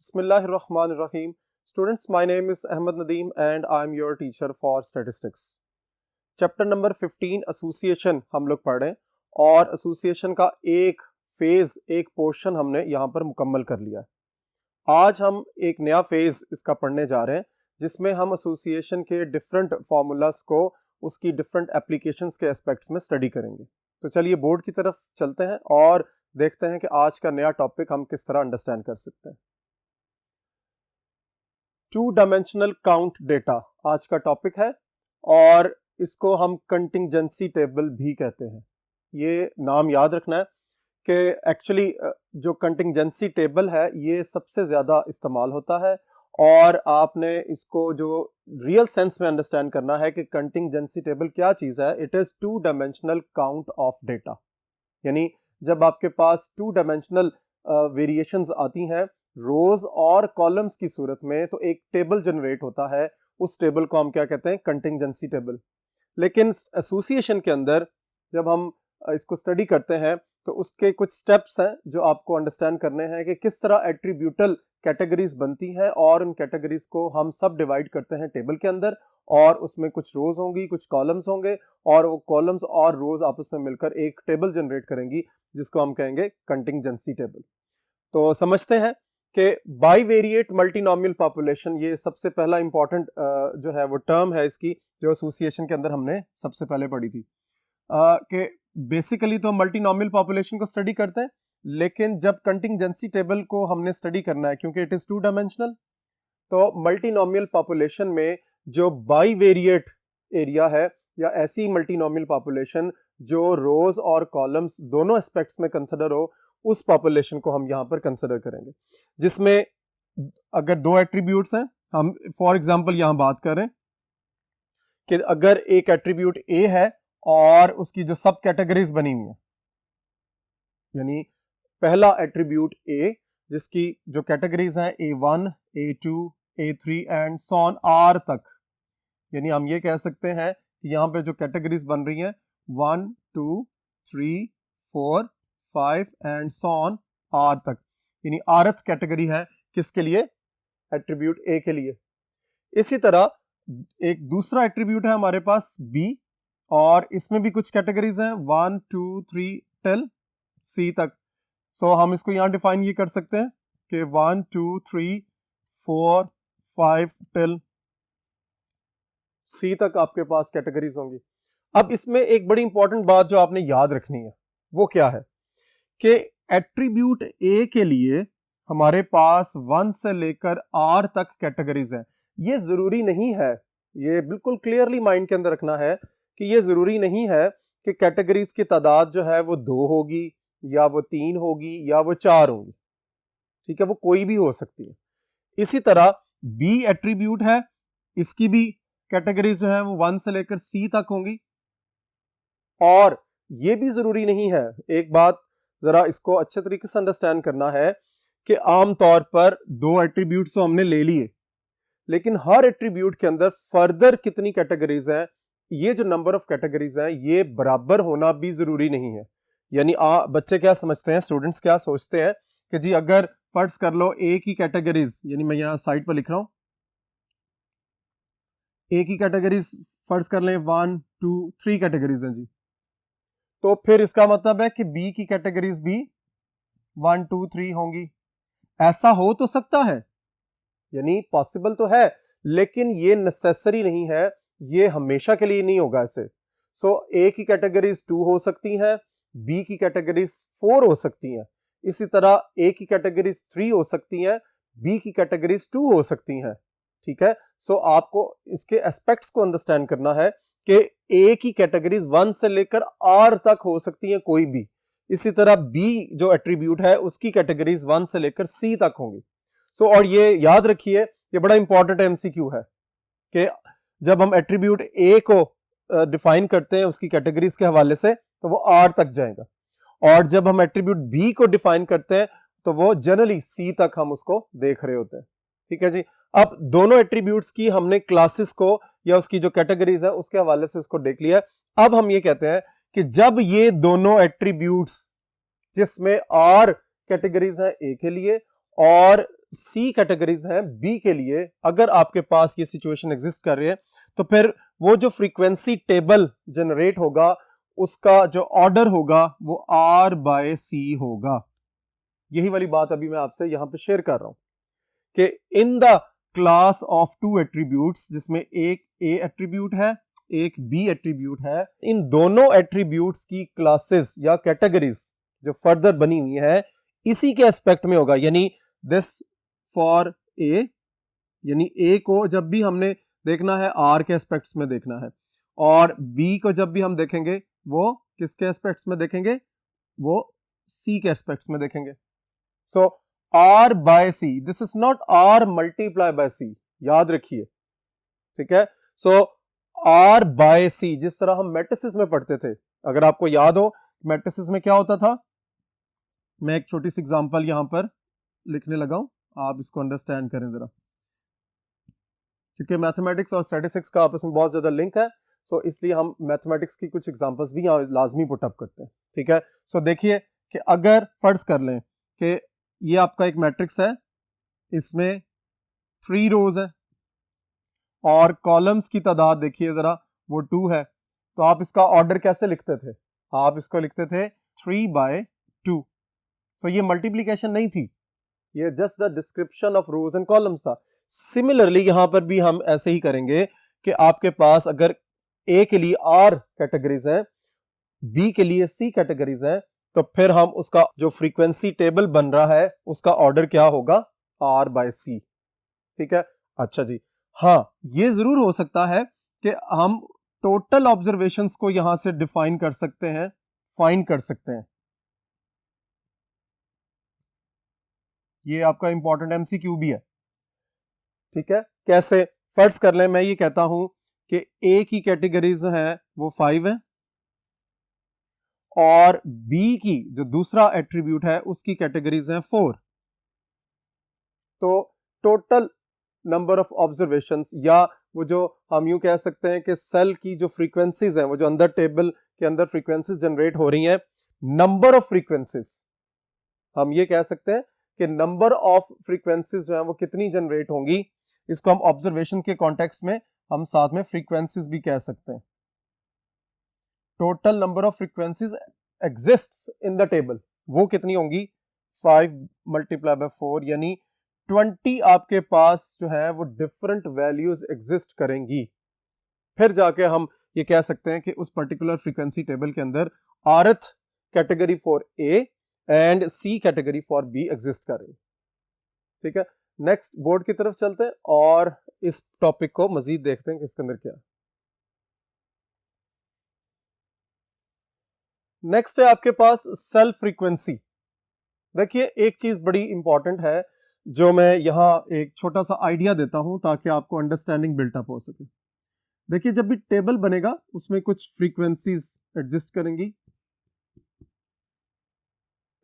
Bismillahirrahmanirrahim. Students, my name is Ahmed Nadeem and I am your teacher for statistics. Chapter number 15 association हम लोग पढ़ रहे हैं और एसोसिएशन का एक फेज, एक पोर्शन हमने यहाँ पर मुकम्मल कर लिया है। आज हम एक नया फेज इसका पढ़ने जा रहे हैं जिसमें हम एसोसिएशन के डिफरेंट फार्मूलाज को उसकी डिफरेंट एप्लीकेशंस के एस्पेक्ट्स में स्टडी करेंगे। तो चलिए बोर्ड की तरफ चलते हैं और देखते हैं कि आज का नया टॉपिक हम किस तरह अंडरस्टैंड कर सकते हैं। टू डायमेंशनल काउंट डेटा आज का टॉपिक है और इसको हम कंटिंजेंसी टेबल भी कहते हैं। ये नाम याद रखना है कि एक्चुअली जो कंटिंजेंसी टेबल है ये सबसे ज़्यादा इस्तेमाल होता है और आपने इसको जो रियल सेंस में अंडरस्टैंड करना है कि कंटिंजेंसी टेबल क्या चीज़ है। It is two dimensional count of data, यानी जब आपके पास टू डायमेंशनल वेरिएशंस आती हैं रोज और कॉलम्स की सूरत में, तो एक टेबल जनरेट होता है। उस टेबल को हम क्या कहते हैं? Contingency table. लेकिन एसोसिएशन के अंदर जब हम इसको स्टडी करते हैं तो उसके कुछ स्टेप्स हैं जो आपको अंडरस्टैंड करने हैं कि किस तरह एट्रीब्यूटल कैटेगरीज बनती हैं और उन कैटेगरीज को हम सब डिवाइड करते हैं टेबल के अंदर और उसमें कुछ रोज होंगी, कुछ कॉलम्स होंगे और वो कॉलम्स और रोज आपस में मिलकर एक टेबल जनरेट करेंगी जिसको हम कहेंगे कंटिंजेंसी टेबल। तो समझते हैं कि बाईवेरिएट मल्टीनोमियल पॉपुलेशन, ये सबसे पहला इंपॉर्टेंट जो है वो टर्म है इसकी, जो एसोसिएशन के अंदर हमने सबसे पहले पढ़ी थी कि बेसिकली तो मल्टीनोमियल पॉपुलेशन को स्टडी करते हैं, लेकिन जब कंटिंजेंसी टेबल को हमने स्टडी करना है क्योंकि इट इज टू डायमेंशनल, तो मल्टीनोमियल पॉपुलेशन में जो बाईवेरिएट एरिया है या ऐसी मल्टीनोमियल पॉपुलेशन जो रोज और कॉलम्स दोनों एस्पेक्ट्स में कंसिडर हो, उस पॉपुलेशन को हम यहाँ पर कंसिडर करेंगे जिसमें अगर दो एट्रीब्यूट्स हैं। हम फॉर एग्जांपल यहाँ बात कर रहे हैं कि अगर एक एट्रीब्यूट ए है और उसकी जो सब कैटेगरीज बनी हुई है, यानी पहला एट्रीब्यूट ए जिसकी जो कैटेगरीज हैं A1, A2, A3 and so on R तक, यानी हम ये कह सकते हैं कि यहाँ पे जो कैटेगरीज बन रही हैं 1, 2, 3, 4, 5 एंड सो ऑन R तक, यानी आरथ कैटेगरी है किसके लिए? एट्रीब्यूट ए के लिए। इसी तरह एक दूसरा एट्रीब्यूट है हमारे पास B और इसमें भी कुछ कैटेगरीज हैं 1, 2, 3 टिल C तक। सो हम इसको यहां डिफाइन ये कर सकते हैं कि 1, 2, 3, 4, 5 टिल C तक आपके पास कैटेगरीज होंगी। अब इसमें एक बड़ी इंपॉर्टेंट बात जो आपने याद रखनी है वो क्या है कि एट्रीब्यूट ए के लिए हमारे पास 1 से लेकर R तक कैटेगरीज हैं। ये जरूरी नहीं है, ये बिल्कुल क्लियरली माइंड के अंदर रखना है कि ये जरूरी नहीं है कि कैटेगरीज की तादाद जो है वो 2 होगी या वो 3 होगी या वो 4 होगी, ठीक है, वो कोई भी हो सकती है। इसी तरह B एट्रीब्यूट है, इसकी भी कैटेगरीज जो है वो 1 से लेकर C तक होंगी और ये भी जरूरी नहीं है। एक बात जरा इसको अच्छे तरीके से अंडरस्टैंड करना है कि आमतौर पर दो एट्रीब्यूट्स तो हमने ले लिए, लेकिन हर एट्रीब्यूट के अंदर फर्दर कितनी कैटेगरीज हैं, ये जो नंबर ऑफ कैटेगरीज हैं ये बराबर होना भी जरूरी नहीं है। यानी बच्चे क्या समझते हैं, स्टूडेंट्स क्या सोचते हैं कि जी अगर फर्ज कर लो ए की कैटेगरीज, यानी मैं यहाँ साइड पर लिख रहा हूं ए की कैटेगरीज फर्ज कर लें 1, 2, 3 कैटेगरीज हैं जी, तो फिर इसका मतलब है कि बी की कैटेगरीज भी 1, 2, 3 होंगी। ऐसा हो तो सकता है, यानी पॉसिबल तो है, लेकिन ये नेसेसरी नहीं है, ये हमेशा के लिए नहीं होगा ऐसे। सो ए की कैटेगरीज 2 हो सकती हैं, बी की कैटेगरीज 4 हो सकती हैं, इसी तरह ए की कैटेगरीज 3 हो सकती हैं, बी की कैटेगरीज 2 हो सकती हैं, ठीक है। सो आपको इसके एस्पेक्ट्स को अंडरस्टैंड करना है कि ए की कैटेगरीज 1 से लेकर R तक हो सकती हैं कोई भी, इसी तरह B जो एट्रीब्यूट है उसकी कैटेगरीज 1 से लेकर C तक होंगी। सो और ये याद रखिए, ये बड़ा इंपॉर्टेंट MCQ है कि जब हम एट्रीब्यूट A को डिफाइन करते हैं उसकी कैटेगरीज के हवाले से तो वो R तक जाएगा, और जब हम एट्रीब्यूट B को डिफाइन करते हैं तो वो जनरली C तक हम उसको देख रहे होते हैं, ठीक है जी। अब दोनों एट्रीब्यूट्स की हमने क्लासेस को या उसकी जो कैटेगरीज है उसके हवाले से इसको देख लिया। अब हम ये कहते हैं कि जब ये दोनों एट्रीब्यूट्स जिसमें R कैटेगरीज है A के लिए और सी कैटेगरीज हैं बी के लिए, अगर आपके पास ये सिचुएशन एग्जिस्ट कर रही है, तो फिर वो जो फ्रीक्वेंसी टेबल जनरेट होगा उसका जो ऑर्डर होगा वो R बाय C होगा। यही वाली बात अभी मैं आपसे यहां पे शेयर कर रहा हूं कि in the class of two attributes, जिसमें एक A एट्रीब्यूट है एक B एट्रीब्यूट है, इन दोनों एट्रीब्यूट्स की क्लासेस या कैटेगरीज जो फर्दर बनी हुई है इसी के एस्पेक्ट में होगा। यानी दिस फॉर A, यानी A को जब भी हमने देखना है R के एस्पेक्ट्स में देखना है, और B को जब भी हम देखेंगे वो किसके एस्पेक्ट्स में देखेंगे, वो C के एस्पेक्ट्स में देखेंगे। So R by C, this is not R multiply by C, याद रखिए, ठीक है। सो R बाय C, जिस तरह हम मैट्रिसेस में पढ़ते थे, अगर आपको याद हो मैट्रिसेस में क्या होता था, मैं एक छोटी सी एग्जांपल यहां पर लिखने लगा हूं, आप इसको अंडरस्टैंड करें जरा, क्योंकि मैथमेटिक्स और स्टैटिस्टिक्स का आपस में बहुत ज्यादा लिंक है, सो इसलिए हम मैथमेटिक्स की कुछ एग्जांपल्स भी यहाँ लाजमी पुटअप करते हैं, ठीक है। सो देखिए कि अगर फर्ज कर लें कि ये आपका एक मैट्रिक्स है, इसमें 3 रोज है और कॉलम्स की तादाद देखिए जरा वो 2 है, तो आप इसका ऑर्डर कैसे लिखते थे, आप इसको लिखते थे 3 बाय 2। सो ये मल्टीप्लीकेशन नहीं थी, ये just the description of rose and columns था। सिमिलरली यहां पर भी हम ऐसे ही करेंगे कि आपके पास अगर A के लिए R कैटेगरीज हैं, B के लिए C कैटेगरीज हैं, तो फिर हम उसका जो फ्रीक्वेंसी टेबल बन रहा है उसका ऑर्डर क्या होगा, R बाय C, ठीक है। अच्छा जी, हाँ ये जरूर हो सकता है कि हम टोटल ऑब्जर्वेशंस को यहां से डिफाइन कर सकते हैं, फाइंड कर सकते हैं। ये आपका इंपॉर्टेंट MCQ भी है, ठीक है। कैसे, फर्ज कर लें मैं ये कहता हूं कि A की कैटेगरीज हैं वो 5 है और B की जो दूसरा एट्रीब्यूट है उसकी कैटेगरीज हैं 4, तो टोटल नंबर ऑफ ऑब्जर्वेशंस, या वो जो हम यूं कह सकते हैं कि सेल की जो फ्रीक्वेंसीज हैं, वो जो अंदर टेबल के अंदर फ्रीक्वेंसीज जनरेट हो रही हैं, नंबर ऑफ फ्रीक्वेंसीज, हम ये कह सकते हैं कि नंबर ऑफ फ्रीक्वेंसीज जो है वो कितनी जनरेट होंगी, इसको हम ऑब्जर्वेशन के कॉन्टेक्स्ट में हम साथ में फ्रीक्वेंसीज भी कह सकते हैं। Total number of frequencies exists in the table, वो कितनी होंगी, 5 मल्टीप्लाई बाय 4, यानी 20 आपके पास जो है वो डिफरेंट वैल्यूज एग्जिस्ट करेंगी। फिर जाके हम ये कह सकते हैं कि उस पर्टिकुलर फ्रीक्वेंसी टेबल के अंदर Rth category for A and C category for B exist कर रही, ठीक है। नेक्स्ट बोर्ड की तरफ चलते हैं और इस टॉपिक को मजीद देखते हैं कि इसके अंदर क्या है। नेक्स्ट है आपके पास सेल फ्रीक्वेंसी। देखिए एक चीज बड़ी इंपॉर्टेंट है जो मैं यहां एक छोटा सा आइडिया देता हूं ताकि आपको अंडरस्टैंडिंग बिल्टअप हो सके। देखिए जब भी टेबल बनेगा उसमें कुछ फ्रीक्वेंसीज एडजस्ट करेंगी,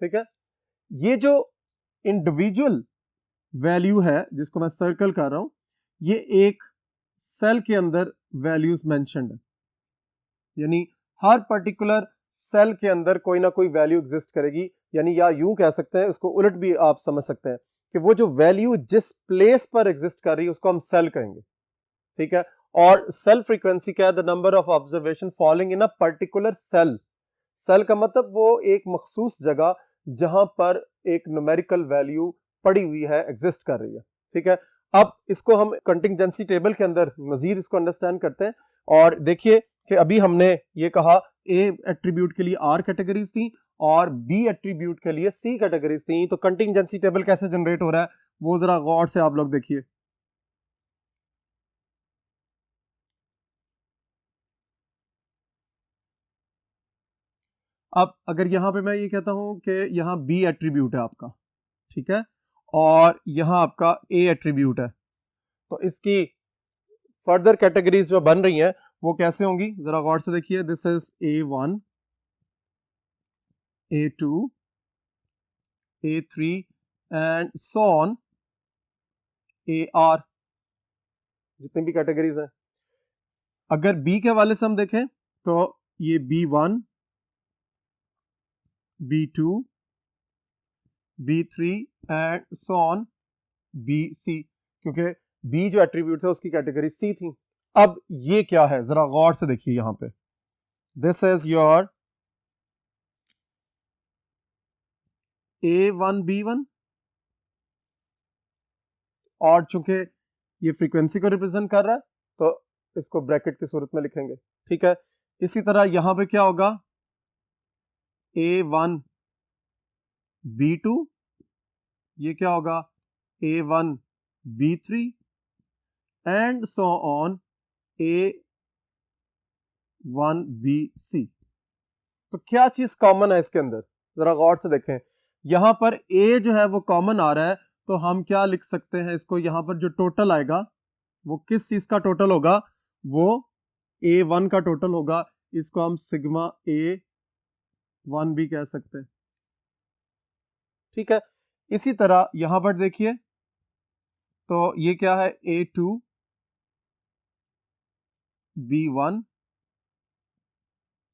ठीक है। ये जो इंडिविजुअल वैल्यू है जिसको मैं सर्कल कर रहा हूं, ये एक सेल के अंदर वैल्यूज मेंशन्ड है, यानी हर पर्टिकुलर सेल के अंदर कोई ना कोई वैल्यू एग्जिस्ट करेगी, यानी या यूं कह सकते हैं, उसको उलट भी आप समझ सकते हैं कि वो जो वैल्यू जिस प्लेस पर एग्जिस्ट कर रही है उसको हम सेल कहेंगे, ठीक है। और सेल फ्रीक्वेंसी क्या है, the number of observation following in a particular cell. Cell का मतलब वो एक मखसूस जगह जहां पर एक न्यूमेरिकल वैल्यू पड़ी हुई है, एग्जिस्ट कर रही है, ठीक है। अब इसको हम कंटिंजेंसी टेबल के अंदर मजीद इसको अंडरस्टैंड करते हैं, और देखिए कि अभी हमने ये कहा A एट्रीब्यूट के लिए R कैटेगरीज थी और B एट्रीब्यूट के लिए C कैटेगरीज थी, तो कंटिंजेंसी टेबल कैसे जनरेट हो रहा है वो जरा गौर से आप लोग देखिए। अब अगर यहां पे मैं ये कहता हूं कि यहां B एट्रीब्यूट है आपका, ठीक है, और यहां आपका A एट्रीब्यूट है, तो इसकी फर्दर कैटेगरीज जो बन रही हैं वो कैसे होंगी, जरा गौर से देखिए। This is A1, A2, A3 and so on AR, जितनी भी कैटेगरीज हैं। अगर B के हवाले से हम देखें तो ये B1, B2, B3 and so on B C, क्योंकि बी जो एट्रीब्यूट है उसकी कैटेगरी सी थी। अब ये क्या है जरा गौर से देखिए यहां पे, दिस इज योर A1B1 और चूंकि ये फ्रीक्वेंसी को रिप्रेजेंट कर रहा है तो इसको ब्रैकेट की सूरत में लिखेंगे, ठीक है। इसी तरह यहां पे क्या होगा, A1B2, ये क्या होगा A1B3 and so on A1BC। तो क्या चीज कॉमन है इसके अंदर, जरा गौर से देखें। यहां पर A जो है वो कॉमन आ रहा है, तो हम क्या लिख सकते हैं इसको, यहां पर जो टोटल आएगा वो किस चीज का टोटल होगा, वो A1 का टोटल होगा। इसको हम सिग्मा A1 भी कह सकते हैं, ठीक है। इसी तरह यहां पर देखिए, तो ये क्या है A2B1,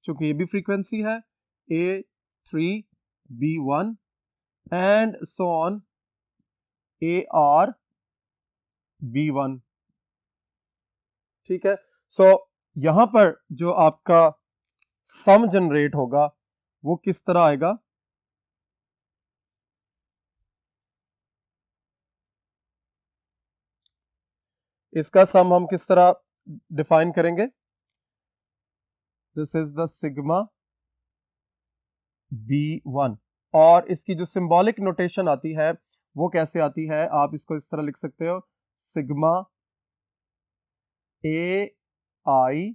चूंकि ये भी फ्रीक्वेंसी है, A3B1 and so on ARB1, ठीक है। सो यहां पर जो आपका सम जनरेट होगा वो किस तरह आएगा, इसका सम हम किस तरह डिफाइन करेंगे, this is the sigma B1। और इसकी जो सिंबॉलिक नोटेशन आती है वो कैसे आती है, आप इसको इस तरह लिख सकते हो, सिग्मा AI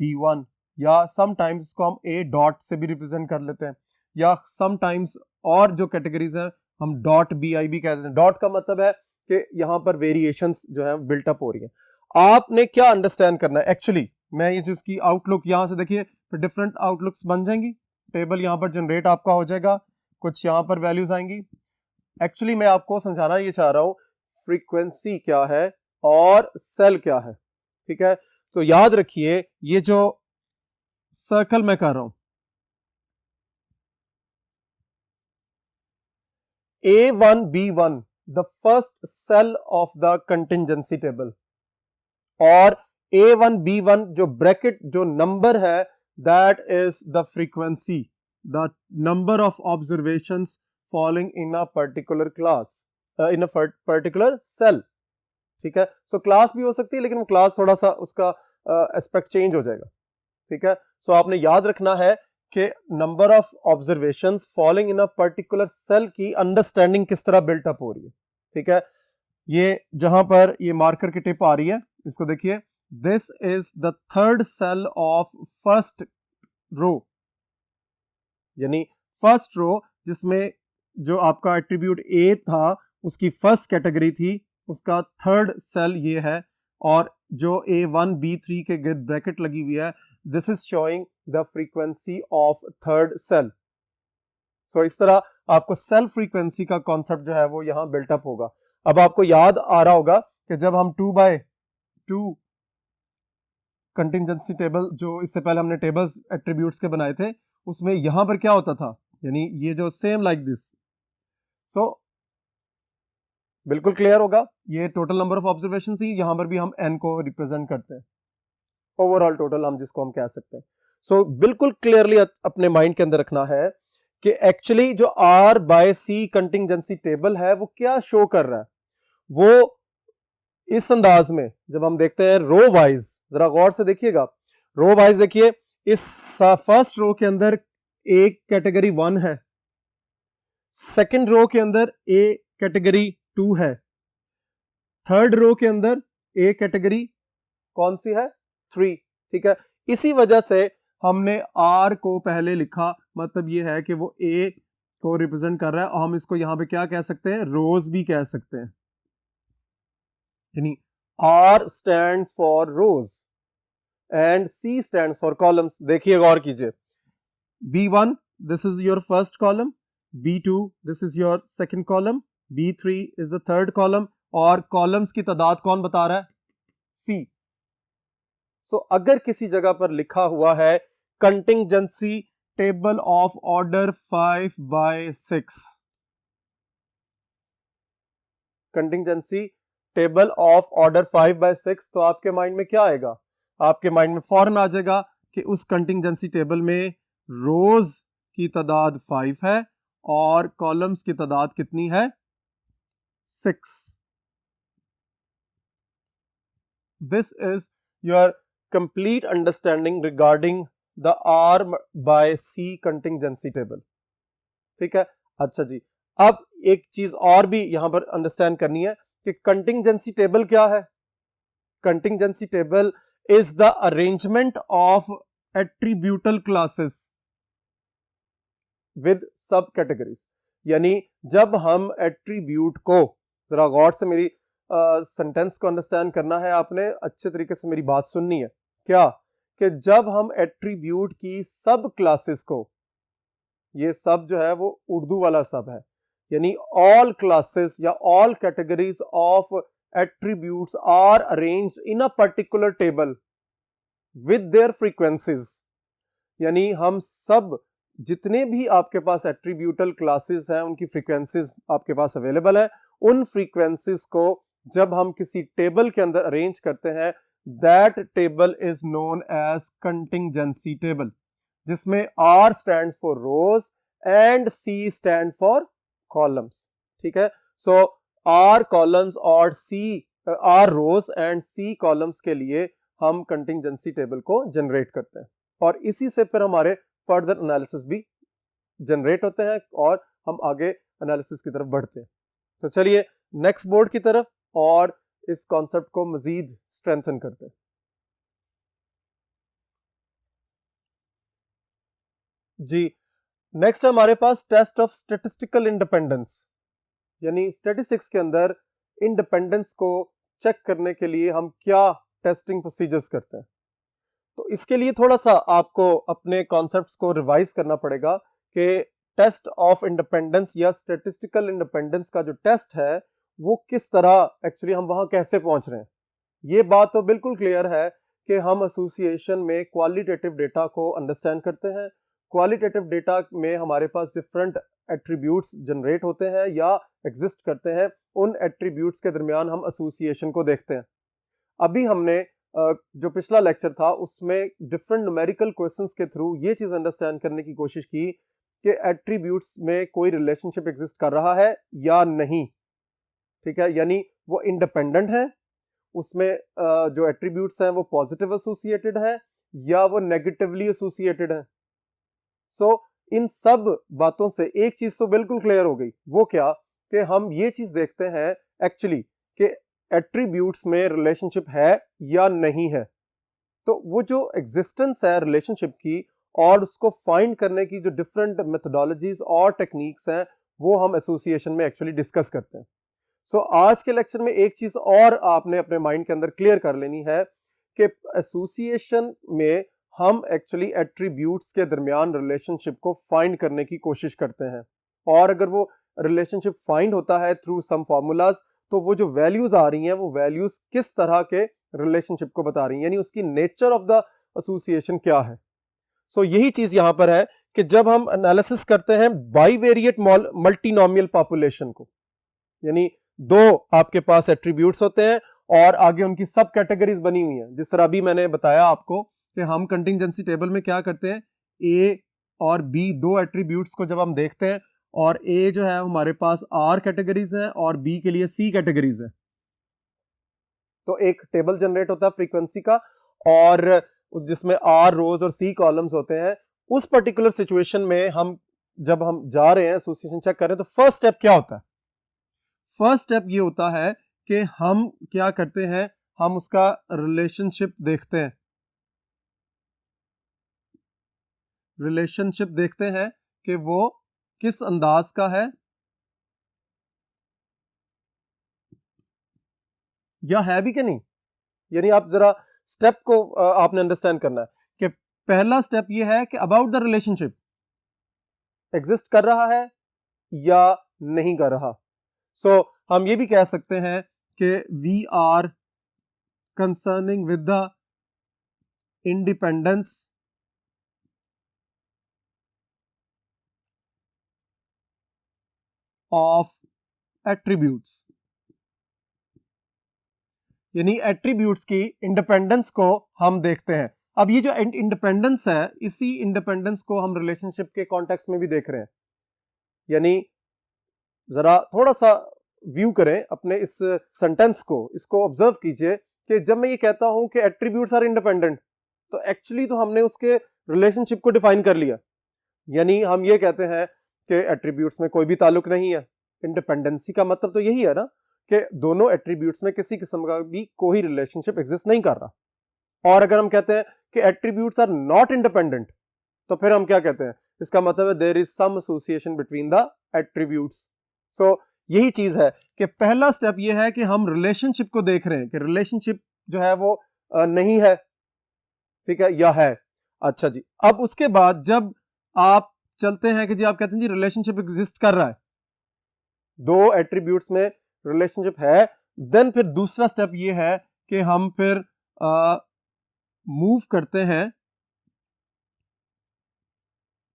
B1, या समटाइम्स इसको हम A डॉट से भी रिप्रेजेंट कर लेते हैं, या समटाइम्स और जो कैटेगरीज हैं हम डॉट BI भी कह देते हैं। डॉट का मतलब है कि यहां पर वेरिएशंस जो है बिल्टअप हो रही है। आपने क्या अंडरस्टैंड करना है एक्चुअली, मैं ये जिसकी आउटलुक यहां से देखिए, फिर डिफरेंट आउटलुक्स बन जाएंगी, टेबल यहां पर जनरेट आपका हो जाएगा, कुछ यहां पर वैल्यूज आएंगी। एक्चुअली मैं आपको समझाना ये चाह रहा हूं फ्रीक्वेंसी क्या है और सेल क्या है, ठीक है। तो याद रखिए ये जो सर्कल मैं कर रहा हूं, A1B1 the first cell of the contingency table, और A1B1 जो ब्रैकेट जो नंबर है that is the frequency, the number of observations following in a particular class, in a particular cell, ठीक है। सो क्लास भी हो सकती है लेकिन वो क्लास थोड़ा सा उसका एस्पेक्ट चेंज हो जाएगा, ठीक है। सो आपने याद रखना है कि number of observations following in a particular cell की अंडरस्टैंडिंग किस तरह बिल्टअप हो रही है, ठीक है। ये जहां पर ये मार्कर की टिप आ रही है इसको देखिए, this is the third cell of first row, यानी फर्स्ट रो जिसमें जो आपका एट्रीब्यूट A था उसकी फर्स्ट कैटेगरी थी, उसका थर्ड सेल ये है, और जो A1B3 के गिर्द ब्रैकेट लगी हुई है, this is showing the frequency of third cell. So इस तरह आपको सेल फ्रीक्वेंसी का कॉन्सेप्ट जो है वो यहां बिल्टअप होगा। अब आपको याद आ रहा होगा कि जब हम 2x2 कंटिंजेंसी टेबल, जो इससे पहले हमने टेबल्स एट्रीब्यूट्स के बनाए थे, उसमें यहां पर क्या होता था, यानी ये जो सेम लाइक दिस, सो बिल्कुल क्लियर होगा, ये टोटल नंबर ऑफ ऑब्जर्वेशन थी, यहां पर भी हम n को रिप्रेजेंट करते हैं, ओवरऑल टोटल हम जिसको हम कह सकते हैं। सो बिल्कुल क्लियरली अपने माइंड के अंदर रखना है कि एक्चुअली जो R/C कंटिंजेंसी टेबल है वो क्या शो कर रहा है, वो इस अंदाज में जब हम देखते हैं रो वाइज, जरा गौर से देखिएगा, रो वाइज देखिए, इस फर्स्ट रो के अंदर एक कैटेगरी 1 है, सेकंड रो के अंदर ए कैटेगरी 2 है, थर्ड रो के अंदर ए कैटेगरी कौन सी है, 3, ठीक है। इसी वजह से हमने आर को पहले लिखा, मतलब ये है कि वो ए को रिप्रेजेंट कर रहा है, और हम इसको यहां पे क्या कह सकते हैं, रोज भी कह सकते हैं, यानी R stands for rows and C stands for columns. देखिए गौर कीजिए, B1 this is your first column, B2 this is your second column, B3 is the third column, और कॉलम्स की तादाद कौन बता रहा है, C। सो अगर किसी जगह पर लिखा हुआ है contingency table of order 5/6, contingency table of order 5/6, तो आपके माइंड में क्या आएगा? आपके माइंड में फौरन आ जाएगा कि उस कंटिंजेंसी टेबल में रोज की तादाद 5 है और कॉलम्स की तादाद कितनी है? 6. This is your complete understanding regarding the R by C contingency table. ठीक है, अच्छा जी। अब एक चीज और भी यहां पर अंडरस्टैंड करनी है कि कंटिंजेंसी टेबल क्या है। Contingency table is the arrangement of attributal classes with sub categories. यानी जब हम एट्रीब्यूट को, जरा गौर से मेरी सेंटेंस को अंडरस्टैंड करना है, आपने अच्छे तरीके से मेरी बात सुननी है। क्या कि जब हम एट्रीब्यूट की सब क्लासेस को, ये सब जो है वो उर्दू वाला सब है, यानी ऑल क्लासेस या all categories of attributes are arranged in a particular table with their frequencies. यानी हम सब जितने भी आपके पास एट्रीब्यूटल क्लासेस हैं उनकी फ्रीक्वेंसीज आपके पास अवेलेबल है। उन फ्रीक्वेंसीज को जब हम किसी टेबल के अंदर अरेंज करते हैं, that table is known as contingency table, जिसमें R stands for rows and C stand for columns. ठीक है, सो R कॉलम्स और R rows and C columns के लिए हम कंटिंजेंसी टेबल को जनरेट करते हैं और इसी से फिर हमारे फर्दर एनालिसिस भी जनरेट होते हैं और हम आगे एनालिसिस की तरफ बढ़ते हैं। तो चलिए नेक्स्ट बोर्ड की तरफ और इस कॉन्सेप्ट को मजीद स्ट्रेंथन करते हैं। जी, नेक्स्ट है हमारे पास टेस्ट ऑफ स्टैटिस्टिकल इंडिपेंडेंस, यानी स्टैटिस्टिक्स के अंदर इंडिपेंडेंस को चेक करने के लिए हम क्या टेस्टिंग प्रोसीजर्स करते हैं। तो इसके लिए थोड़ा सा आपको अपने कॉन्सेप्ट्स को रिवाइज करना पड़ेगा कि टेस्ट ऑफ इंडिपेंडेंस या स्टैटिस्टिकल इंडिपेंडेंस का जो टेस्ट है वो किस तरह एक्चुअली हम वहां कैसे पहुंच रहे हैं। ये बात तो बिल्कुल क्लियर है कि हम एसोसिएशन में क्वालिटेटिव डेटा को अंडरस्टैंड करते हैं। क्वालिटेटिव डेटा में हमारे पास डिफरेंट एट्रीब्यूट्स जनरेट होते हैं या एग्जिस्ट करते हैं। उन एट्रीब्यूट्स के दरमियान हम एसोसिएशन को देखते हैं। अभी हमने जो पिछला लेक्चर था उसमें डिफरेंट न्यूमेरिकल क्वेश्चंस के थ्रू ये चीज अंडरस्टैंड करने की कोशिश की कि एट्रीब्यूट्स में कोई रिलेशनशिप एग्जिस्ट कर रहा है या नहीं। ठीक है, यानी वो इंडिपेंडेंट है, उसमें जो एट्रीब्यूट्स हैं वो पॉजिटिव एसोसिएटेड है या वो नेगेटिवली एसोसिएटेड है। सो इन सब बातों से एक चीज तो बिल्कुल क्लियर हो गई, वो क्या कि हम ये चीज देखते हैं एक्चुअली कि एट्रीब्यूट्स में रिलेशनशिप है या नहीं है। तो वो जो एग्जिस्टेंस है रिलेशनशिप की और उसको फाइंड करने की जो डिफरेंट मेथोडोलॉजीज और टेक्निक्स हैं वो हम एसोसिएशन में एक्चुअली डिस्कस करते हैं। सो आज के लेक्चर में एक चीज और आपने अपने माइंड के अंदर क्लियर कर लेनी है कि एसोसिएशन में हम एक्चुअली एट्रीब्यूट्स के दरमियान रिलेशनशिप को फाइंड करने की कोशिश करते हैं और अगर वो रिलेशनशिप फाइंड होता है थ्रू सम फार्मूलाज, तो वो जो वैल्यूज आ रही हैं वो वैल्यूज किस तरह के रिलेशनशिप को बता रही हैं, यानी उसकी नेचर ऑफ द एसोसिएशन क्या है। सो यही चीज यहां पर है कि जब हम एनालिसिस करते हैं बाइवेरिएट मल्टीनोमियल पॉपुलेशन को, यानी दो आपके पास एट्रीब्यूट्स होते हैं और आगे उनकी सब कैटेगरीज बनी हुई हैं। जिस तरह अभी मैंने बताया आपको कि हम कंटिंजेंसी टेबल में क्या करते हैं, ए और बी दो एट्रीब्यूट्स को जब हम देखते हैं और ए जो है हमारे पास आर कैटेगरीज है और बी के लिए सी कैटेगरीज है, तो एक टेबल जनरेट होता है फ्रीक्वेंसी का और जिसमें आर रोज और सी कॉलम्स होते हैं। उस पर्टिकुलर सिचुएशन में हम जब हम जा रहे हैं एसोसिएशन चेक कर रहे हैं, तो फर्स्ट स्टेप क्या होता है? फर्स्ट स्टेप ये होता है कि हम क्या करते हैं, हम उसका रिलेशनशिप देखते हैं। रिलेशनशिप देखते हैं कि वो किस अंदाज का है या है भी कि नहीं। यानी आप जरा स्टेप को आपने अंडरस्टैंड करना है कि पहला स्टेप ये है कि अबाउट द रिलेशनशिप एग्जिस्ट कर रहा है या नहीं कर रहा। सो हम ये भी कह सकते हैं कि we are concerning with the independence of attributes. यानी एट्रीब्यूट्स की इंडिपेंडेंस को हम देखते हैं। अब ये जो इंडिपेंडेंस है, इसी इंडिपेंडेंस को हम रिलेशनशिप के कॉन्टेक्स्ट में भी देख रहे हैं। यानी जरा थोड़ा सा व्यू करें अपने इस सेंटेंस को, इसको ऑब्जर्व कीजिए कि जब मैं ये कहता हूं कि एट्रीब्यूट्स आर इंडिपेंडेंट, तो एक्चुअली तो हमने उसके रिलेशनशिप को डिफाइन कर लिया। यानी हम ये कहते हैं कि एट्रीब्यूट्स में कोई भी ताल्लुक नहीं है। इंडिपेंडेंसी का मतलब तो यही है ना कि दोनों एट्रीब्यूट्स में किसी किस्म का भी कोई रिलेशनशिप एग्जिस्ट नहीं कर रहा। और अगर हम कहते हैं कि एट्रीब्यूट्स आर नॉट इंडिपेंडेंट, तो फिर हम क्या कहते हैं? इसका मतलब है there is some association between the attributes. So यही चीज है कि पहला स्टेप ये है कि हम रिलेशनशिप को देख रहे हैं कि रिलेशनशिप जो है वो नहीं है, ठीक है, या है। अच्छा जी, अब उसके बाद जब आप चलते हैं कि जी आप कहते हैं जी रिलेशनशिप एग्जिस्ट कर रहा है, दो एट्रीब्यूट्स में रिलेशनशिप है, देन फिर दूसरा स्टेप ये है कि हम फिर मूव करते हैं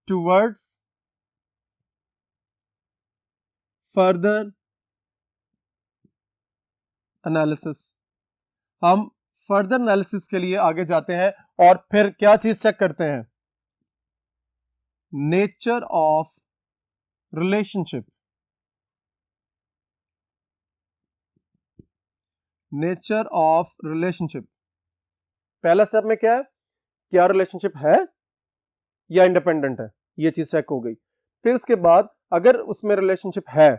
टुवर्ड्स फर्दर एनालिसिस। हम फर्दर एनालिसिस के लिए आगे जाते हैं और फिर क्या चीज चेक करते हैं? Nature of relationship. Nature of relationship, पहला स्टेप में क्या है? क्या रिलेशनशिप है या इंडिपेंडेंट है, ये चीज चेक हो गई। फिर उसके बाद अगर उसमें रिलेशनशिप है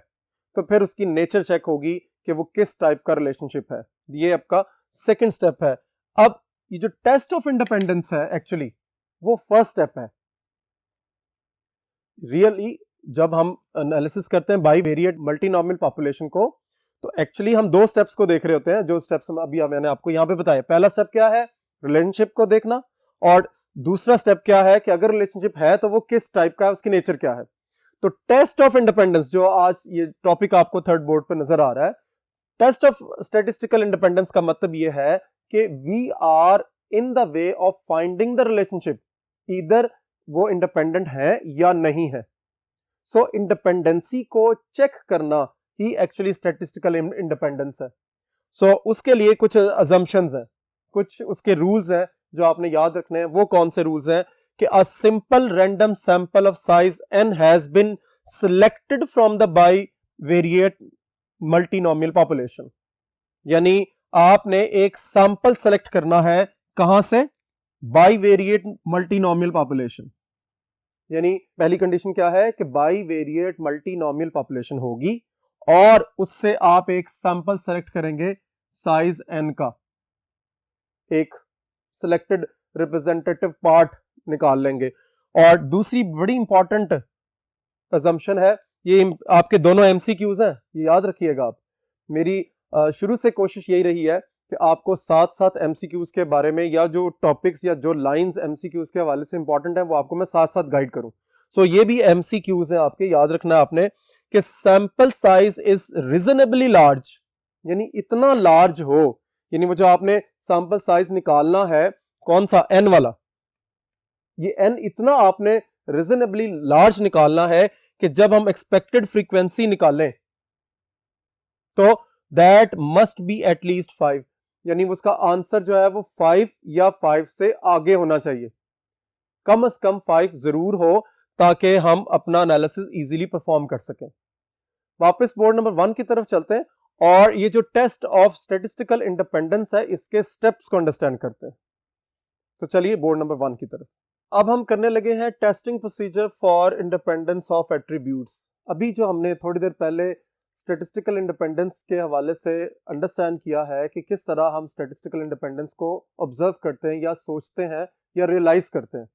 तो फिर उसकी नेचर चेक होगी कि वो किस टाइप का रिलेशनशिप है। ये आपका सेकंड स्टेप है। अब ये जो टेस्ट ऑफ इंडिपेंडेंस है एक्चुअली वो फर्स्ट स्टेप है। रियली जब हम एनालिसिस करते हैं बाईवेरिएट मल्टीनॉमियल पॉपुलेशन को, तो एक्चुअली हम दो स्टेप्स को देख रहे होते हैं, जो स्टेप्स अभी मैंने आपको यहां पे बताया। पहला स्टेप क्या है? रिलेशनशिप को देखना। और दूसरा स्टेप क्या है कि अगर रिलेशनशिप है तो वो किस टाइप का है, उसकी नेचर क्या है। तो टेस्ट ऑफ इंडिपेंडेंस, जो आज ये टॉपिक आपको थर्ड बोर्ड पे नजर आ रहा है, टेस्ट ऑफ स्टैटिस्टिकल इंडिपेंडेंस का मतलब ये है कि we are in the way of finding the relationship, इधर वो इंडिपेंडेंट है या नहीं है। सो इंडिपेंडेंसी को चेक करना ही एक्चुअली स्टैटिस्टिकल इंडिपेंडेंस है। सो उसके लिए कुछ अजम्पशंस हैं, कुछ उसके रूल्स हैं जो आपने याद रखने हैं। वो कौन से रूल्स हैं? कि a simple random sample of size n has been selected from the bivariate multinomial population। यानी आपने एक सैंपल सेलेक्ट करना है, कहां से? Bivariate multinomial population. यानी पहली कंडीशन क्या है कि बाईवेरिएट मल्टीनॉमियल पॉपुलेशन होगी और उससे आप एक सैंपल सेलेक्ट करेंगे साइज n का, एक सिलेक्टेड रिप्रेजेंटेटिव पार्ट निकाल लेंगे। और दूसरी बड़ी इंपॉर्टेंट अजम्पशन है, ये आपके दोनों एमसीक्यूज हैं, ये याद रखिएगा आप। मेरी शुरू से कोशिश यही रही है कि आपको साथ साथ एमसीक्यूज के बारे में, या जो टॉपिक्स या जो लाइंस एमसीक्यूज के हवाले से इंपॉर्टेंट है, वो आपको मैं साथ साथ गाइड करूं। सो ये भी एमसीक्यूज हैं आपके, याद रखना है आपने कि sample size is reasonably large, यानी इतना लार्ज हो, यानी वो जो आपने सैंपल साइज निकालना है, कौन सा? एन वाला, ये n इतना आपने रीजनेबली लार्ज निकालना है कि जब हम एक्सपेक्टेड फ्रीक्वेंसी निकालें तो दैट मस्ट बी एटलीस्ट 5, यानी उसका आंसर जो है वो 5 या 5 से आगे होना चाहिए, कम से कम 5 जरूर हो, ताकि हम अपना एनालिसिस इजीली परफॉर्म कर सकें। वापस बोर्ड नंबर 1 की तरफ चलते हैं और ये जो टेस्ट ऑफ स्टैटिस्टिकल इंडिपेंडेंस है, इसके स्टेप्स को अंडरस्टैंड करते हैं। तो चलिए बोर्ड नंबर 1 की तरफ। अब हम करने लगे हैं testing procedure for independence of attributes. अभी जो हमने थोड़ी देर पहले स्टैटिस्टिकल इंडिपेंडेंस के हवाले से अंडरस्टैंड किया है कि किस तरह हम स्टैटिस्टिकल इंडिपेंडेंस को ऑब्जर्व करते हैं या सोचते हैं या रियलाइज करते हैं।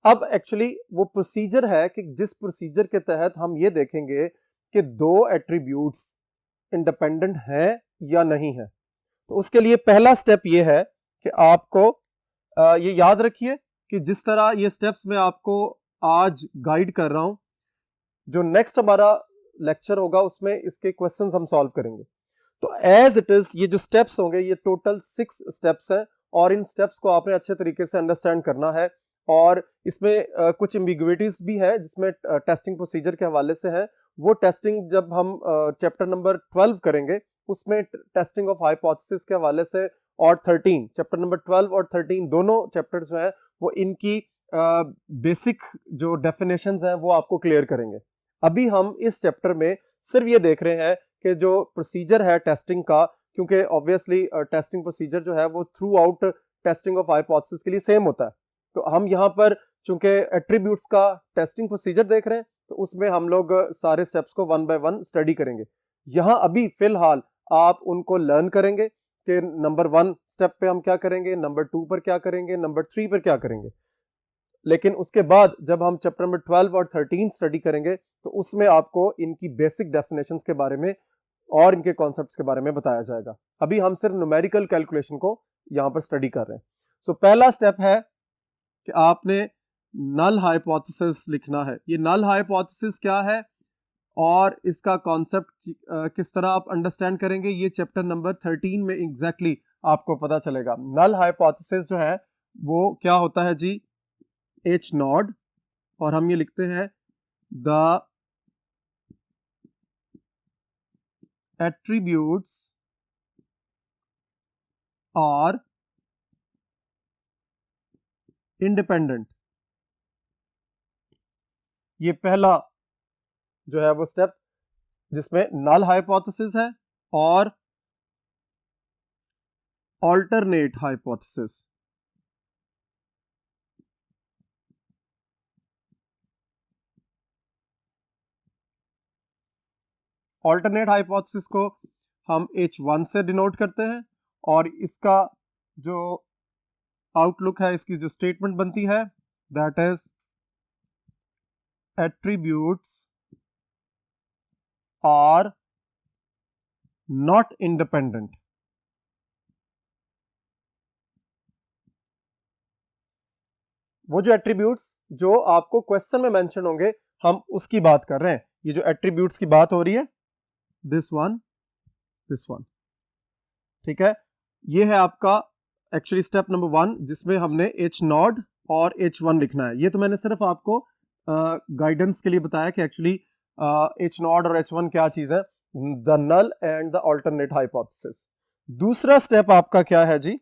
अब एक्चुअली वो प्रोसीजर है कि जिस प्रोसीजर के तहत हम ये देखेंगे कि दो एट्रीब्यूट्स इंडिपेंडेंट हैं या नहीं है। तो उसके लिए पहला स्टेप ये है कि आपको ये याद रखिए कि जिस तरह ये स्टेप्स मैं आपको आज गाइड कर रहा हूं, जो नेक्स्ट हमारा लेक्चर होगा उसमें इसके क्वेश्चंस हम सॉल्व करेंगे। तो एज इट इज ये जो स्टेप्स होंगे, ये टोटल 6 स्टेप्स हैं और इन स्टेप्स को आपने अच्छे तरीके से अंडरस्टैंड करना है। और इसमें कुछ एम्बिग्युइटीज भी है जिसमें टेस्टिंग प्रोसीजर के हवाले से है। वो टेस्टिंग जब हम चैप्टर नंबर 12 करेंगे उसमें टेस्टिंग ऑफ हाइपोथेसिस के हवाले से, और 13 चैप्टर नंबर 12 और 13 दोनों चैप्टर जो है वो इनकी बेसिक जो डेफिनेशंस हैं वो आपको क्लियर करेंगे। अभी हम इस चैप्टर में सिर्फ ये देख रहे हैं कि जो प्रोसीजर है टेस्टिंग का, क्योंकि ऑब्वियसली टेस्टिंग प्रोसीजर जो है वो through out testing of hypothesis के लिए सेम होता है। तो हम यहाँ पर चूंकि एट्रीब्यूट्स का टेस्टिंग प्रोसीजर देख रहे हैं तो उसमें हम लोग सारे स्टेप्स को वन बाय वन स्टडी करेंगे। यहाँ अभी फिलहाल आप उनको लर्न करेंगे कि नंबर 1 स्टेप पे हम क्या करेंगे, नंबर 2 पर क्या करेंगे, नंबर 3 पर क्या करेंगे। लेकिन उसके बाद जब हम चैप्टर नंबर 12 और 13 स्टडी करेंगे तो उसमें आपको इनकी बेसिक डेफिनेशंस के बारे में और इनके कॉन्सेप्ट्स के बारे में बताया जाएगा। अभी हम सिर्फ न्यूमेरिकल कैलकुलेशन को यहाँ पर स्टडी कर रहे हैं। सो पहला स्टेप है कि आपने नल हाइपोथेसिस लिखना है। ये नल हाइपोथेसिस क्या है और इसका कॉन्सेप्ट किस तरह आप अंडरस्टैंड करेंगे, ये चैप्टर नंबर 13 में एग्जैक्टली आपको पता चलेगा। नल हाइपोथेसिस जो है वो क्या होता है जी, H नॉट, और हम ये लिखते हैं द एट्रीब्यूट्स आर इंडिपेंडेंट। ये पहला जो है वो स्टेप जिसमें नल हाइपोथेसिस है और ऑल्टरनेट हाइपोथेसिस। ऑल्टरनेट हाइपोथेसिस को हम H1 से डिनोट करते हैं और इसका जो आउटलुक है, इसकी जो स्टेटमेंट बनती है, that is attributes are not independent. वो जो एट्रीब्यूट्स जो आपको क्वेश्चन में मेंशन होंगे हम उसकी बात कर रहे हैं। ये जो एट्रीब्यूट्स की बात हो रही है, दिस वन, ठीक है, ये है आपका एक्चुअली स्टेप नंबर 1 जिसमें हमने H नॉट और H1 लिखना है। ये तो मैंने सिर्फ आपको गाइडेंस के लिए बताया कि एक्चुअली H नॉट और H1 क्या चीज है, the null and the alternate hypothesis. दूसरा स्टेप आपका क्या है जी,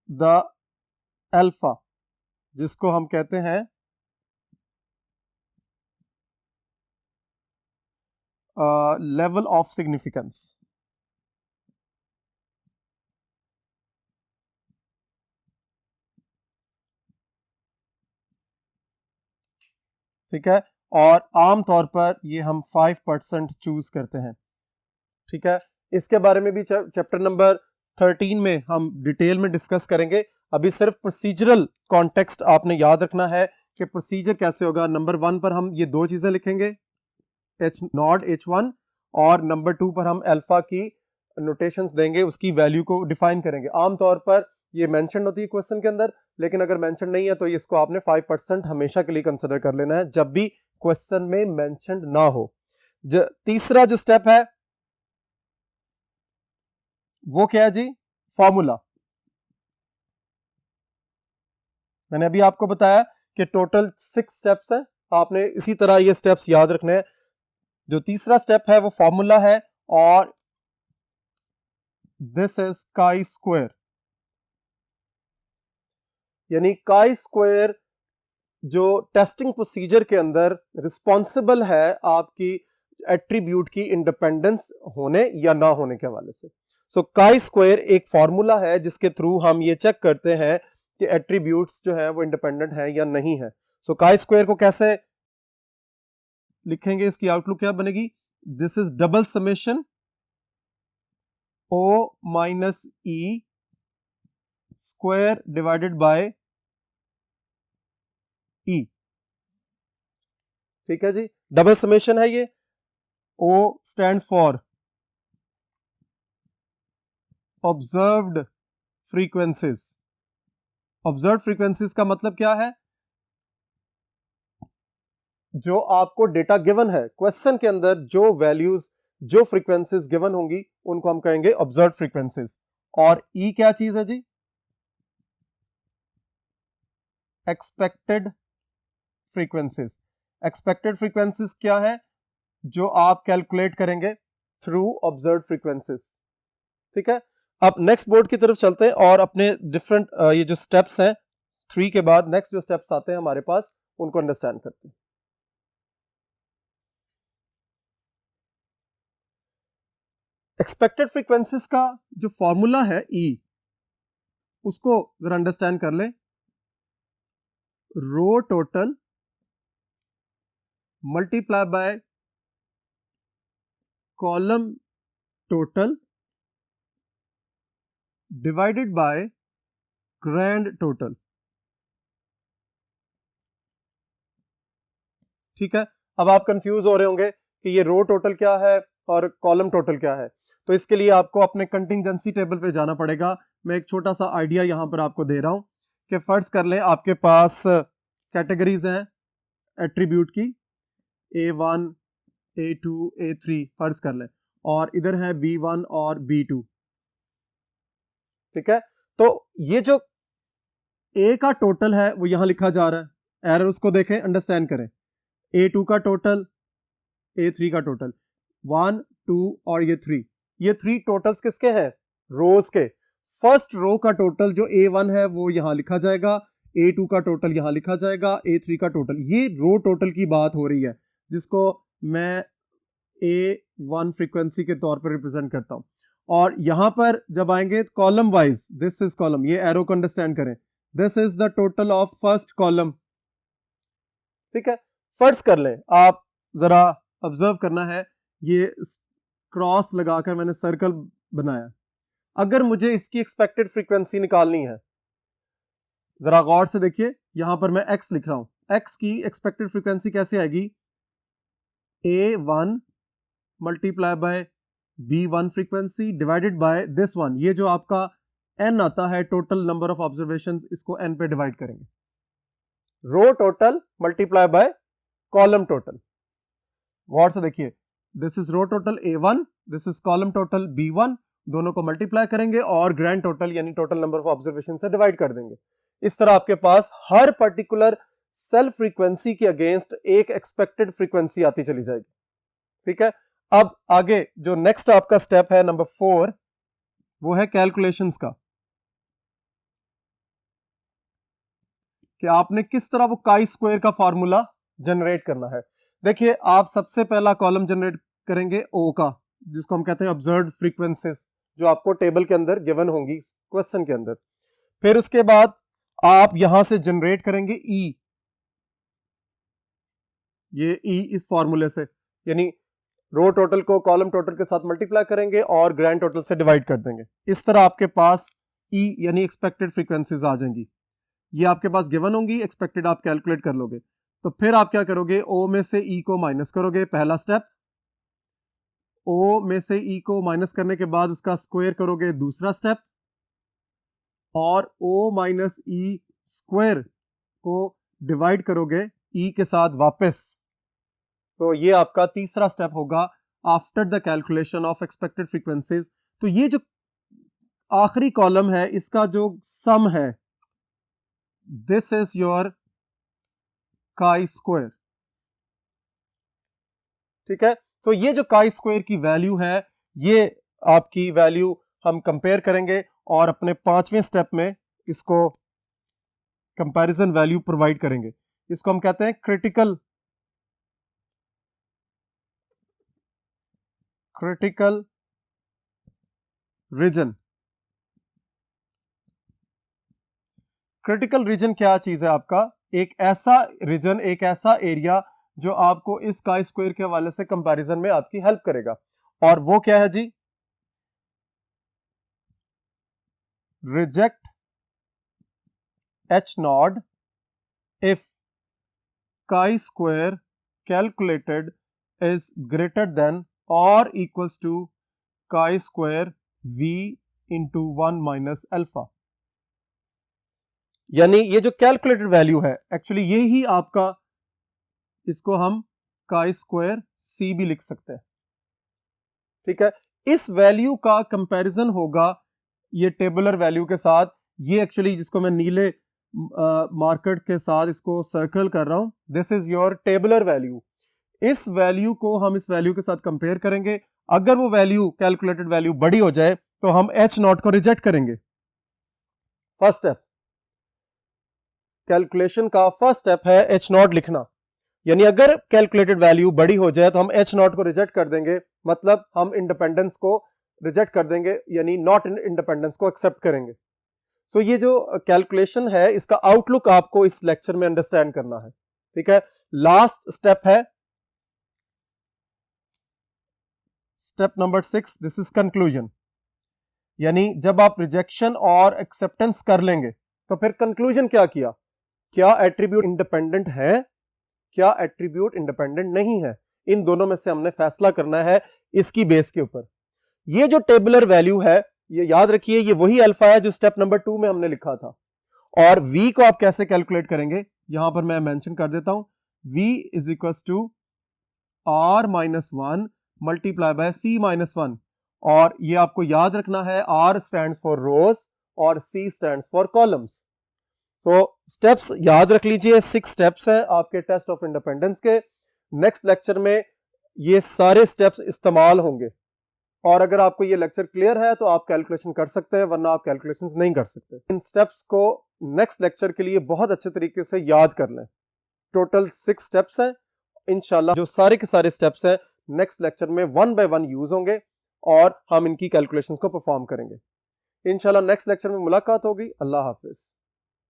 द अल्फा, जिसको हम कहते हैं लेवल ऑफ सिग्निफिकेंस। ठीक है, और आमतौर पर ये हम 5% चूज करते हैं। ठीक है, इसके बारे में भी चैप्टर नंबर 13 में हम डिटेल में डिस्कस करेंगे। अभी सिर्फ प्रोसीजरल कॉन्टेक्स्ट आपने याद रखना है कि प्रोसीजर कैसे होगा। नंबर 1 पर हम ये दो चीजें लिखेंगे, H नॉट H1, और नंबर 2 पर हम अल्फा की नोटेशंस देंगे, उसकी वैल्यू को डिफाइन करेंगे। आमतौर पर ये मेंशन होती है क्वेश्चन के अंदर, लेकिन अगर मेंशन नहीं है तो इसको आपने 5% हमेशा के लिए कंसिडर कर लेना है जब भी क्वेश्चन में मेंशन ना हो। तीसरा जो स्टेप है वो क्या है जी, फॉर्मूला। मैंने अभी आपको बताया कि टोटल 6 स्टेप्स हैं, आपने इसी तरह ये स्टेप्स याद रखने हैं। जो तीसरा स्टेप है वो फॉर्मूला है, और दिस इज काई स्क्वायर, यानी काई स्क्वायर जो टेस्टिंग प्रोसीजर के अंदर रिस्पॉन्सिबल है आपकी एट्रीब्यूट की इंडिपेंडेंस होने या ना होने के हवाले से। सो काई स्क्वायर एक फॉर्मूला है जिसके थ्रू हम ये चेक करते हैं कि एट्रीब्यूट्स जो है वो इंडिपेंडेंट है या नहीं है। सो काई स्क्वायर को कैसे लिखेंगे, इसकी आउटलुक क्या बनेगी, this is double summation O minus E square divided by E। ठीक है जी, डबल समेशन है ये। O stands for observed frequencies. Observed frequencies का मतलब क्या है, जो आपको डेटा गिवन है क्वेश्चन के अंदर, जो वैल्यूज जो फ्रीक्वेंसीज गिवन होंगी उनको हम कहेंगे ऑब्जर्व्ड फ्रीक्वेंसीज। और E क्या चीज है जी, एक्सपेक्टेड फ्रीक्वेंसीज। एक्सपेक्टेड फ्रीक्वेंसीज क्या है, जो आप कैलकुलेट करेंगे थ्रू ऑब्जर्व्ड फ्रीक्वेंसीज। ठीक है, अब नेक्स्ट बोर्ड की तरफ चलते हैं और अपने डिफरेंट ये जो स्टेप्स हैं 3 के बाद नेक्स्ट जो स्टेप्स आते हैं हमारे पास उनको अंडरस्टैंड करते हैं। एक्सपेक्टेड फ्रीक्वेंसीज का जो फॉर्मूला है ई, उसको जरा अंडरस्टैंड कर लें। Row total multiply by column total divided by grand total. ठीक है, अब आप कंफ्यूज हो रहे होंगे कि ये रो टोटल क्या है और कॉलम टोटल क्या है, तो इसके लिए आपको अपने कंटिंजेंसी टेबल पे जाना पड़ेगा। मैं एक छोटा सा आइडिया यहां पर आपको दे रहा हूं कि फर्ज कर लें आपके पास कैटेगरीज हैं एट्रीब्यूट की, A1, A2, A3 फर्ज कर लें, और इधर है B1 और B2। ठीक है, तो ये जो A का टोटल है वो यहां लिखा जा रहा है, एरर उसको देखें, अंडरस्टैंड करें। A2 का टोटल, A3 का टोटल, 1, 2 और ये 3, ये 3 टोटल्स किसके हैं? रोज के। फर्स्ट रो का टोटल जो A1 है वो यहां लिखा जाएगा, A2 का टोटल यहां लिखा जाएगा, A3 का टोटल। ये रो टोटल की बात हो रही है जिसको मैं A1 फ्रीक्वेंसी के तौर पर रिप्रेजेंट करता हूं। और यहां पर जब आएंगे column wise, this is column, ये एरो को अंडरस्टैंड करें, this is the total of first column. ठीक है, फर्ज कर लें, आप जरा ऑब्जर्व करना है, ये क्रॉस लगाकर मैंने सर्कल बनाया। अगर मुझे इसकी एक्सपेक्टेड फ्रीक्वेंसी निकालनी है, जरा गौर से देखिए, यहां पर मैं x लिख रहा हूं, x की एक्सपेक्टेड फ्रीक्वेंसी कैसे आएगी? A1 multiply by B1 frequency divided by this one, ये जो आपका n आता है टोटल नंबर ऑफ ऑब्जर्वेशंस, इसको n पे डिवाइड करेंगे। Row total multiply by column total. गौर से देखिए, this is row total A1, this is column total B1, दोनों को मल्टीप्लाई करेंगे और ग्रैंड टोटल यानी टोटल नंबर ऑफ ऑब्जर्वेशन से डिवाइड कर देंगे। इस तरह आपके पास हर पर्टिकुलर सेल फ्रीक्वेंसी के अगेंस्ट एक एक्सपेक्टेड फ्रीक्वेंसी आती चली जाएगी। ठीक है, अब आगे जो नेक्स्ट आपका स्टेप है नंबर 4, वो है कैलकुलेशंस का, कि आपने किस तरह वो काई स्क्वायर का फॉर्मूला जनरेट करना है। देखिए, आप सबसे पहला कॉलम जनरेट करेंगे ओ का, जिसको हम कहते हैं ऑब्जर्व्ड फ्रीक्वेंसीज, जो आपको टेबल के अंदर गिवन होंगी क्वेश्चन के अंदर। फिर उसके बाद आप यहां से जनरेट करेंगे ई, ये ई इस फॉर्मूले से, यानी रो टोटल को कॉलम टोटल के साथ मल्टीप्लाई करेंगे और ग्रैंड टोटल से डिवाइड कर देंगे। इस तरह आपके पास ई यानी एक्सपेक्टेड फ्रीक्वेंसीज आ जाएंगी, ये आपके पास गिवन होंगी, एक्सपेक्टेड आप कैलकुलेट कर लोगे। तो फिर आप क्या करोगे, ओ में से ई को माइनस करोगे, पहला स्टेप। ओ में से ई को माइनस करने के बाद उसका स्क्वायर करोगे, दूसरा स्टेप। और ओ माइनस ई स्क्वायर को डिवाइड करोगे ई के साथ वापस। तो ये आपका तीसरा स्टेप होगा after the calculation of expected frequencies. तो ये जो आखिरी कॉलम है इसका जो सम है, this is your chi square. ठीक है, तो ये जो काई स्क्वायर की वैल्यू है, ये आपकी वैल्यू हम कंपेयर करेंगे और अपने 5वें स्टेप में इसको कंपैरिजन वैल्यू प्रोवाइड करेंगे। इसको हम कहते हैं क्रिटिकल रीजन। क्रिटिकल रीजन क्या चीज है? आपका एक ऐसा रीजन, एक ऐसा एरिया जो आपको इस काई स्क्वायर के हवाले से कंपैरिजन में आपकी हेल्प करेगा। और वो क्या है जी? Reject H not if chi-square calculated is greater than or equals to chi-square v into 1 minus alpha। यानी ये जो कैलकुलेटेड वैल्यू है, एक्चुअली ये ही आपका, इसको हम chi-square c भी लिख सकते हैं। ठीक है, इस वैल्यू का कंपैरिजन होगा ये टेबुलर वैल्यू के साथ। ये एक्चुअली जिसको मैं नीले मार्कर के साथ इसको सर्कल कर रहा हूं, this is your tabular value. इस वैल्यू को हम इस वैल्यू के साथ कंपेयर करेंगे। अगर वो वैल्यू कैलकुलेटेड वैल्यू बड़ी हो जाए तो हम एच नॉट को रिजेक्ट करेंगे। फर्स्ट स्टेप, कैलकुलेशन का फर्स्ट स्टेप है एच नॉट लिखना। यानी अगर कैलकुलेटेड वैल्यू बड़ी हो जाए तो हम एच नॉट को रिजेक्ट कर देंगे, मतलब हम इंडिपेंडेंस को रिजेक्ट कर देंगे, यानी नॉट इंडिपेंडेंस को एक्सेप्ट करेंगे। सो ये जो कैलकुलेशन है इसका आउटलुक आपको इस लेक्चर में अंडरस्टैंड करना है, ठीक है। लास्ट स्टेप है step number 6, this is conclusion. यानी जब आप रिजेक्शन और एक्सेप्टेंस कर लेंगे तो फिर कंक्लूजन क्या किया, क्या एट्रीब्यूट इंडिपेंडेंट है, क्या एट्रीब्यूट इंडिपेंडेंट नहीं है। इन दोनों में से हमने फैसला करना है इसकी बेस के ऊपर। ये जो टेबुलर वैल्यू है, ये याद रखिए, ये वही अल्फा है जो स्टेप नंबर 2 में हमने लिखा था। और v को आप कैसे कैलकुलेट करेंगे, यहां पर मैं मेंशन कर देता हूं, v is equal to r minus 1 multiply by c minus 1। और ये आपको याद रखना है, r स्टैंड्स फॉर रोज और c stands for columns. So steps याद रख लीजिए, 6 स्टेप्स हैं आपके टेस्ट ऑफ इंडिपेंडेंस के। नेक्स्ट लेक्चर में ये सारे स्टेप्स इस्तेमाल होंगे, और अगर आपको ये लेक्चर क्लियर है तो आप कैलकुलेशन कर सकते हैं, वरना आप कैलकुलेशंस नहीं कर सकते। इन स्टेप्स को नेक्स्ट लेक्चर के लिए बहुत अच्छे तरीके से याद कर लें। टोटल 6 स्टेप्स हैं। इंशाल्लाह जो सारे के सारे स्टेप्स हैं नेक्स्ट लेक्चर में 1 बाय 1 यूज होंगे और हम इनकी कैलकुलेशंस को परफॉर्म करेंगे। इंशाल्लाह नेक्स्ट लेक्चर में मुलाकात होगी। अल्लाह हाफिज।